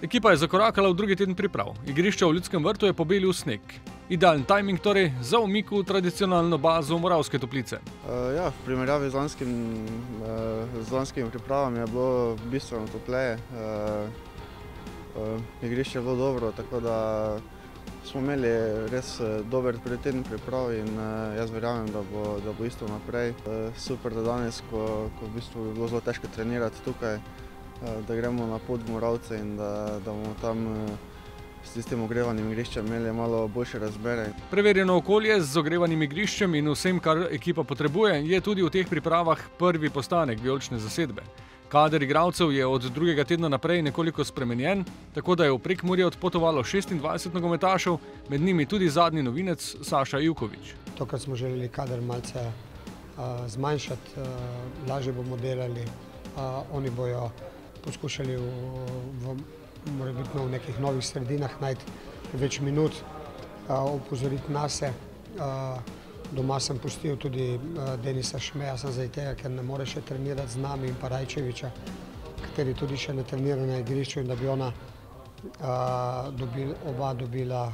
Ekipa je zakorakala v drugi teden priprav. Igrišče v Ljudskem vrtu je pobelil sneg. Idealen tajming torej za umik v tradicionalno bazo Moravske Toplice. V primerjavi z lanskimi pripravami je bilo bistveno topleje. Igrišče je bilo dobro, tako da smo imeli res dober teden priprav in jaz verjamem, da bo isto naprej. Super, da danes, ko v bistvu bi bilo zelo težko trenirati tukaj, da gremo na pot v Moravce in da bomo tam s tistim ogrevanim igriščem imeli malo boljše razmere. Preverjeno okolje z ogrevanim igriščem in vsem, kar ekipa potrebuje, je tudi v teh pripravah prvi postanek vijolične zasedbe. Kader igralcev je od drugega tedna naprej nekoliko spremenjen, tako da je v Prekmurje odpotovalo 26 nogometašev, med njimi tudi zadnji novinec Saša Ivković. Tokrat smo želeli kader malce zmanjšati, lažje bomo delali, oni bojo poskušali morebitno v nekih novih sredinah najti več minut, opozoriti nase. Doma sem pustil tudi Denisa Šmeja, sem zaradi tega, ker ne more še trenirati z nami, in pa Rajčeviča, kateri tudi še ne trenira na igrišču, in da bi ona oba dobila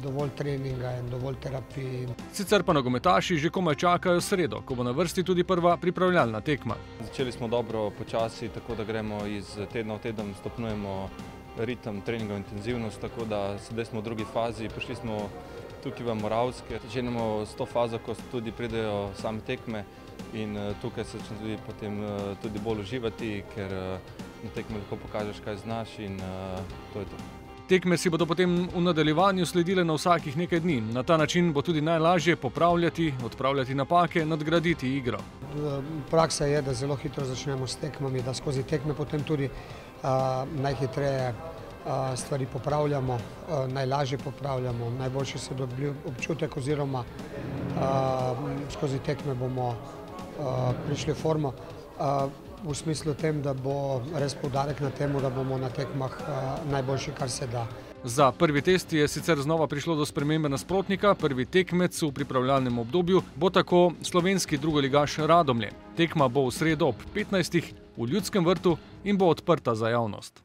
dovolj treninga in dovolj terapij. Sicer pa nogometaši že komaj čakajo sredo, ko bo na vrsti tudi prva pripravljalna tekma. Začeli smo dobro počasi, tako da gremo iz tedna v teden, stopnjujemo ritem, treningov intenzivnost, tako da sedaj smo v drugi fazi, prišli smo tukaj v Moravske. Začenjamo s to fazo, ko tudi pridejo same tekme in tukaj se začne potem tudi bolj uživati, ker na tekme lahko pokažeš, kaj znaš, in to je to. Tekme si bodo potem v nadaljevanju sledile na vsakih nekaj dni. Na ta način bo tudi najlažje popravljati, odpravljati napake, nadgraditi igro. Praksa je, da zelo hitro začnemo s tekmami, da skozi tekme potem tudi najhitreje stvari popravljamo, najlažje popravljamo, najboljše se dobi občutek, oziroma skozi tekme bomo prišli v formo. V smislu tem, da bo res poudarek na temu, da bomo na tekmah najboljši, kar se da. Za prvi test je sicer znova prišlo do spremembe nasprotnika. Prvi tekmec v pripravljalnem obdobju bo tako slovenski drugoligaš Radomlje. Tekma bo v sredo ob 15. v Ljudskem vrtu in bo odprta za javnost.